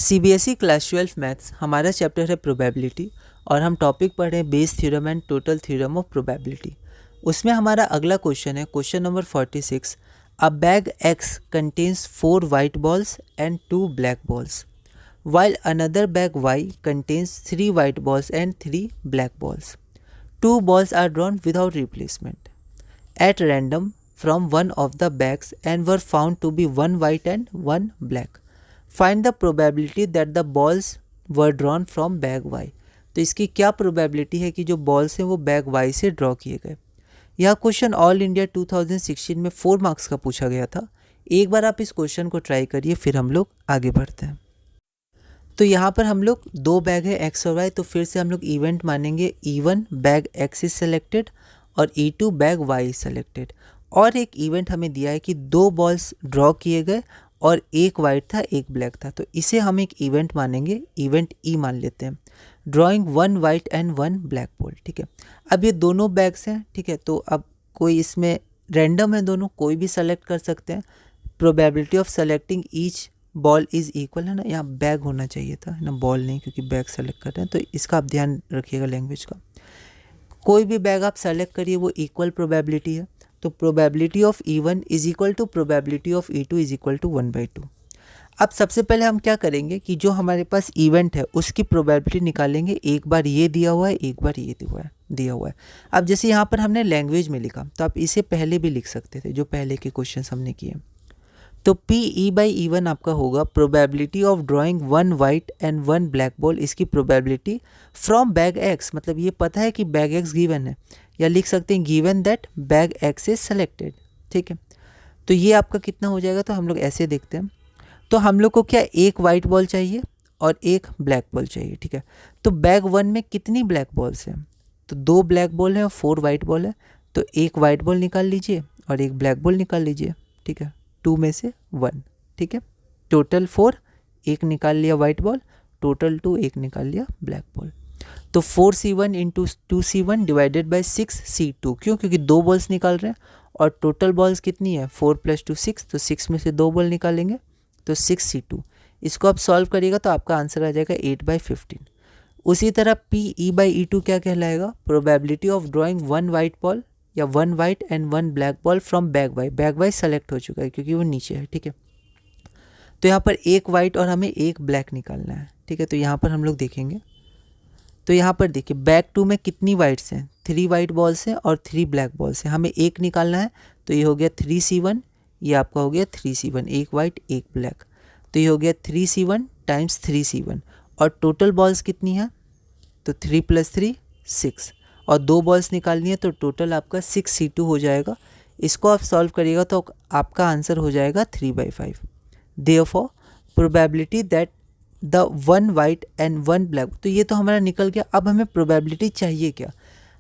CBSE class 12 maths हमारा chapter है probability और हम टॉपिक पढ़ रहे हैं Bayes theorem and total theorem of probability. उसमें हमारा अगला क्वेश्चन है question number 46। A bag x contains 4 white balls and 2 black balls while another bag Y contains 3 white balls and 3 black balls. 2 balls are drawn without replacement at random from one of the bags and were found to be 1 white and 1 black. Find the probability that the balls were drawn from bag Y. तो इसकी क्या probability है कि जो balls हैं वो bag Y से draw किए गए। यह क्वेश्चन ऑल इंडिया 2016 में 4 मार्क्स का पूछा गया था। एक बार आप इस क्वेश्चन को ट्राई करिए, फिर हम लोग आगे बढ़ते हैं। तो यहाँ पर हम लोग 2 बैग है एक्स और वाई, तो फिर से हम लोग इवेंट मानेंगे E1 bag x is selected और E2 bag Y is selected. और एक इवेंट हमें दिया है कि 2 बॉल्स ड्रॉ किए गए और एक वाइट था एक ब्लैक था, तो इसे हम एक इवेंट मानेंगे, इवेंट ई मान लेते हैं। Drawing 1 white and 1 black ball, ठीक है। अब ये दोनों बैग्स हैं, ठीक है, तो अब कोई इसमें रैंडम है, दोनों कोई भी सेलेक्ट कर सकते हैं। Probability of selecting each ball is equal है ना, यहाँ बैग होना चाहिए था ना, बॉल नहीं, क्योंकि बैग सेलेक्ट कर रहे हैं, तो इसका आप ध्यान रखिएगा लैंग्वेज का। कोई भी बैग आप सेलेक्ट करिए वो इक्वल प्रोबेबिलिटी है, तो probability of E1 is equal to probability of E2 is equal to 1/2। अब सबसे पहले हम क्या करेंगे कि जो हमारे पास इवेंट है उसकी प्रोबेबिलिटी निकालेंगे। एक बार ये दिया हुआ है, एक बार ये दिया हुआ है। अब जैसे यहाँ पर हमने लैंग्वेज में लिखा, तो आप इसे पहले भी लिख सकते थे, जो पहले के क्वेश्चन हमने किए। तो PE/E1 आपका होगा probability of drawing 1 white and 1 black ball, इसकी प्रोबेबिलिटी फ्रॉम बैग एक्स, मतलब ये पता है कि बैग एक्स गिवन है, या लिख सकते हैं given that bag x is selected, ठीक है। तो ये आपका कितना हो जाएगा, तो हम लोग ऐसे देखते हैं। तो हम लोग को क्या एक वाइट बॉल चाहिए और एक ब्लैक बॉल चाहिए, ठीक है। तो बैग 1 में कितनी ब्लैक बॉल्स हैं, तो 2 ब्लैक बॉल हैं और 4 वाइट बॉल है, तो एक वाइट बॉल निकाल लीजिए और एक ब्लैक बॉल निकाल लीजिए, ठीक है। 2 में से 1, ठीक है। टोटल 4, एक निकाल लिया वाइट बॉल, टोटल 2, एक निकाल लिया ब्लैक बॉल। तो 4C1 into 2C1 divided by 6C2, क्यों, क्योंकि 2 बॉल्स निकाल रहे हैं और टोटल बॉल्स कितनी है 4 + 2 6, तो 6 में से 2 बॉल निकालेंगे तो 6C2। इसको आप सॉल्व करिएगा तो आपका आंसर आ जाएगा 8/15। उसी तरह PE/E2 क्या कहलाएगा, probability of drawing 1 white ball या 1 white and 1 black ball from bag Y. Bag Y select हो चुका है क्योंकि वो नीचे है, ठीक है। तो यहाँ पर एक वाइट और हमें एक ब्लैक निकालना है, ठीक है। तो यहाँ पर हम लोग देखेंगे, तो यहाँ पर देखिए बैग 2 में कितनी वाइट्स हैं, 3 वाइट बॉल्स हैं और 3 ब्लैक बॉल्स हैं, हमें एक निकालना है। तो ये हो गया 3C1, ये आपका हो गया 3C1, एक वाइट एक ब्लैक, तो ये हो गया 3C1 टाइम्स 3C1। और टोटल बॉल्स कितनी है, तो 3 + 3 6, और 2 बॉल्स निकालनी है, तो टोटल आपका 6C2 हो जाएगा। इसको आप सॉल्व करिएगा तो आपका आंसर हो जाएगा 3/5। Therefore probability that the 1 white and 1 black, तो ये तो हमारा निकल गया। अब हमें प्रोबेबिलिटी चाहिए क्या,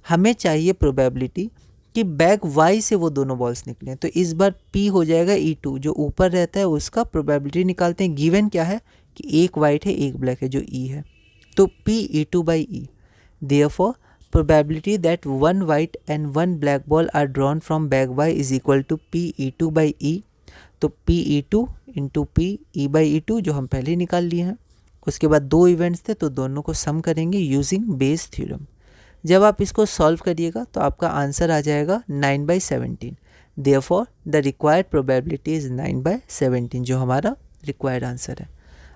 हमें चाहिए प्रोबेबिलिटी कि बैग वाई से वो दोनों बॉल्स निकले। तो इस बार P हो जाएगा E2, जो ऊपर रहता है उसका प्रोबेबिलिटी निकालते हैं। गिवन क्या है कि एक वाइट है एक ब्लैक है, जो E है, तो PE2/E। Therefore probability that 1 white and 1 black ball are drawn from bag Y is equal to PE2/E। तो PE2 इंटू PE/E2 जो हम पहले निकाल लिए हैं। उसके बाद 2 इवेंट्स थे तो दोनों को सम करेंगे यूजिंग बेस थ्योरम। जब आप इसको सॉल्व करिएगा तो आपका आंसर आ जाएगा 9/17। Therefore the required probability is 9/17, जो हमारा रिक्वायर्ड आंसर है।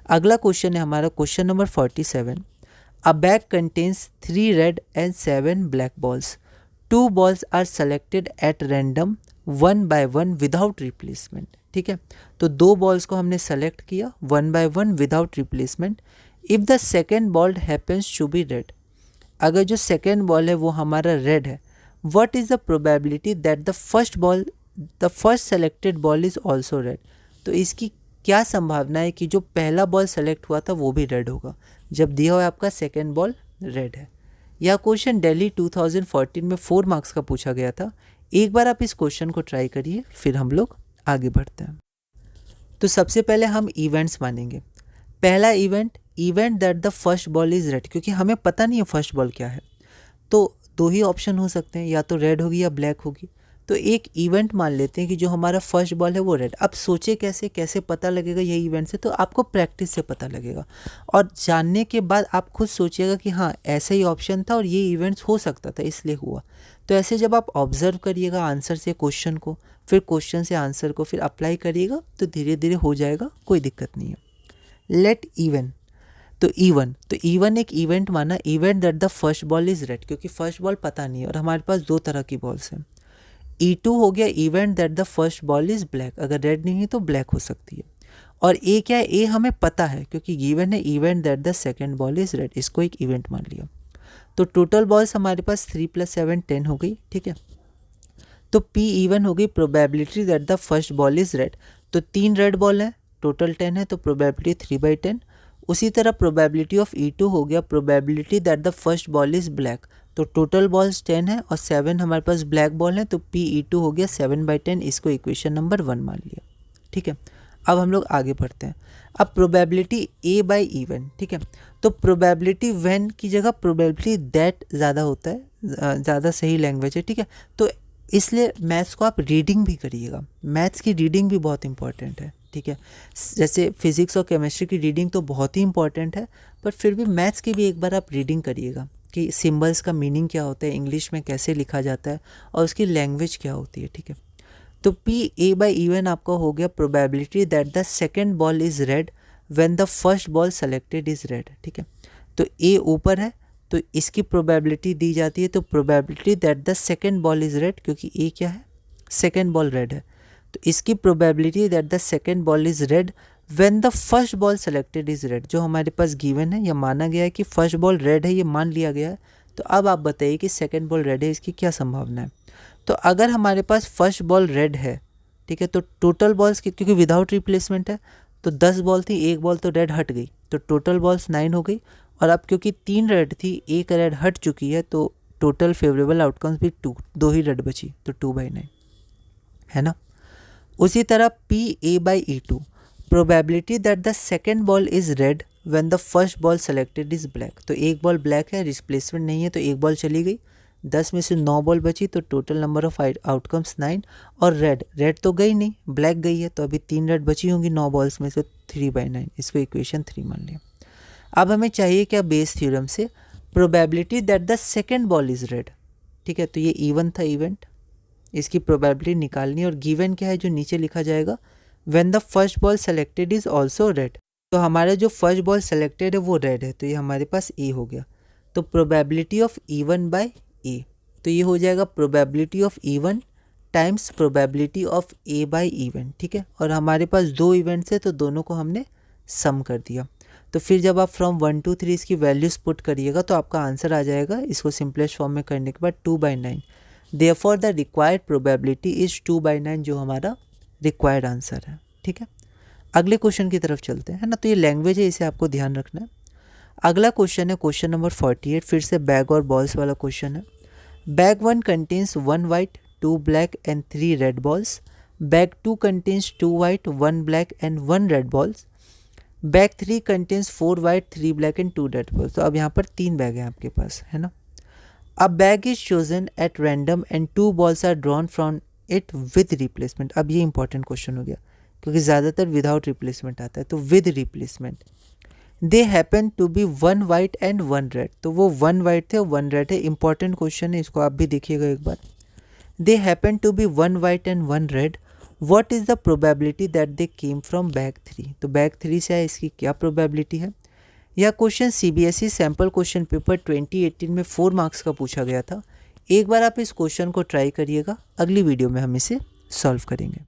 अगला क्वेश्चन है हमारा question number 47। A bag contains 3 red and 7 black balls. 2 balls are selected at random 1 by 1 without replacement, ठीक है। तो 2 बॉल्स को हमने सेलेक्ट किया 1 by 1 without replacement. If the second ball happens to be red, अगर जो सेकेंड बॉल है वो हमारा रेड है, what is the probability that the first selected ball is also red. तो इसकी क्या संभावना है कि जो पहला बॉल सेलेक्ट हुआ था वो भी रेड होगा, जब दिया हुआ आपका सेकेंड बॉल रेड है। यह क्वेश्चन दिल्ली 2014 में 4 मार्क्स का पूछा गया था। एक बार आप इस क्वेश्चन को ट्राई करिए, फिर हम लोग आगे बढ़ते हैं। तो सबसे पहले हम इवेंट्स मानेंगे। पहला event that the first ball is red, क्योंकि हमें पता नहीं है फर्स्ट बॉल क्या है, तो 2 ही ऑप्शन हो सकते हैं, या तो रेड होगी या ब्लैक होगी। तो एक इवेंट मान लेते हैं कि जो हमारा फर्स्ट बॉल है वो रेड। अब सोचे कैसे पता लगेगा यही इवेंट से, तो आपको प्रैक्टिस से पता लगेगा और जानने के बाद आप खुद सोचिएगा कि हाँ ऐसा ही ऑप्शन था और ये इवेंट्स हो सकता था इसलिए हुआ। तो ऐसे जब आप ऑब्जर्व करिएगा आंसर से क्वेश्चन को, फिर क्वेश्चन से आंसर को, फिर अप्लाई करिएगा तो धीरे धीरे हो जाएगा, कोई दिक्कत नहीं है। लेट इवन, तो इवन एक इवेंट माना, event that the first ball is red, क्योंकि फर्स्ट बॉल पता नहीं है और हमारे पास दो तरह की बॉल्स हैं। E2 हो गया event that the first ball is black, अगर रेड नहीं है तो ब्लैक हो सकती है। और ए क्या है, ए हमें पता है क्योंकि गिवन है event that the second ball is red, इसको एक इवेंट मान लिया। तो टोटल बॉल्स हमारे पास 3 + 7 10 हो गई, ठीक है। तो पी इवन हो गई probability that the first ball is red, तो 3 रेड बॉल है, टोटल 10 है, तो प्रोबेबिलिटी 3/10। उसी तरह प्रोबेबिलिटी ऑफ E2 हो गया probability that the first ball is black, तो टोटल बॉल्स 10 है और 7 हमारे पास ब्लैक बॉल है, तो PE2 हो गया 7/10, इसको इक्वेशन नंबर 1 मान लिया, ठीक है। अब हम लोग आगे बढ़ते हैं। अब प्रोबेबिलिटी A बाई इवन, ठीक है। तो प्रोबेबिलिटी व्हेन की जगह प्रोबेबिलिटी दैट ज़्यादा होता है, ज़्यादा सही लैंग्वेज है, ठीक है। तो इसलिए मैथ्स को आप रीडिंग भी करिएगा, मैथ्स की रीडिंग भी बहुत इंपॉर्टेंट है, ठीक है। जैसे फिजिक्स और केमिस्ट्री की रीडिंग तो बहुत ही इंपॉर्टेंट है, पर फिर भी मैथ्स की भी एक बार आप रीडिंग करिएगा कि सिंबल्स का मीनिंग क्या होता है, इंग्लिश में कैसे लिखा जाता है और उसकी लैंग्वेज क्या होती है, ठीक है। तो PA बाई इवन आपका हो गया probability that the second ball is red when the first ball selected is red, ठीक है। तो A ऊपर है तो इसकी प्रोबेबिलिटी दी जाती है, तो probability that the second ball is red, क्योंकि A क्या है, सेकेंड बॉल रेड है, तो इसकी probability that the second ball is red when the first ball selected is red, जो हमारे पास गिवन है या माना गया है कि फर्स्ट बॉल रेड है, ये मान लिया गया है। तो अब आप बताइए कि सेकेंड बॉल रेड है, इसकी क्या संभावना है। तो अगर हमारे पास फर्स्ट बॉल रेड है, ठीक है, तो टोटल बॉल्स की, क्योंकि विदाउट रिप्लेसमेंट है तो 10 बॉल थी, एक बॉल तो रेड हट गई, तो टोटल बॉल्स 9 हो गई। और अब क्योंकि 3 रेड थी, एक रेड हट चुकी है, तो टोटल फेवरेबल आउटकम्स भी 2 ही रेड बची, तो 2/9 है ना। उसी तरह PA by E2 probability that the second ball is red when the first ball selected is black, तो एक बॉल ब्लैक है, रिप्लेसमेंट नहीं है, तो एक बॉल चली गई, 10 में से 9 बॉल बची, तो टोटल नंबर ऑफ आउटकम्स 9। और रेड तो गई नहीं, ब्लैक गई है, तो अभी 3 रेड बची होंगी 9 बॉल्स में से, 3/9, इसको इक्वेशन 3 मान लिया। अब हमें चाहिए क्या, बेस थ्योरम से probability that the second ball is red, ठीक है। तो ये इवन था इवेंट, इसकी प्रोबेबिलिटी निकालनी, और गिवन क्या है जो नीचे लिखा जाएगा, when the first ball selected is also red, तो हमारा जो फर्स्ट बॉल सेलेक्टेड है वो रेड है, तो ये हमारे पास ए हो गया। तो probability of even by A, तो ये हो जाएगा probability of even times probability of A by even, ठीक है। और हमारे पास 2 इवेंट्स है तो दोनों को हमने सम कर दिया। तो फिर जब आप फ्रॉम 1 to 3 इसकी वैल्यूज पुट करिएगा तो आपका आंसर आ जाएगा, इसको सिंपलेस्ट फॉर्म में करने के बाद 2/9। Therefore the required probability is 2/9, जो हमारा रिक्वायर्ड आंसर है, ठीक है। अगले क्वेश्चन की तरफ चलते हैं, है ना। तो ये लैंग्वेज है, इसे आपको ध्यान रखना है। अगला क्वेश्चन है क्वेश्चन नंबर 48, फिर से बैग और बॉल्स वाला क्वेश्चन है। Bag 1 contains 1 white 2 black and 3 red balls, bag 2 contains 2 white 1 black and 1 red balls, bag 3 contains 4 white 3 black and 2 red balls. तो अब यहाँ पर 3 बैग हैं आपके पास, है ना। अब bag is chosen at random and 2 balls are drawn from it with replacement. अब ये इंपॉर्टेंट क्वेश्चन हो गया क्योंकि ज़्यादातर विदाउट रिप्लेसमेंट आता है, तो with replacement they happen to be 1 white and 1 red, तो वो 1 वाइट थे और 1 रेड है। इंपॉर्टेंट क्वेश्चन है, इसको आप भी देखिएगा एक बार। They happen to be 1 white and 1 red, what is the probability that they came from bag 3, तो बैग 3 से आए, इसकी क्या प्रोबेबिलिटी है। यह question CBSE sample question paper 2018 में 4 मार्क्स का पूछा गया था। एक बार आप इस क्वेश्चन को ट्राई करिएगा, अगली वीडियो में हम इसे सॉल्व करेंगे।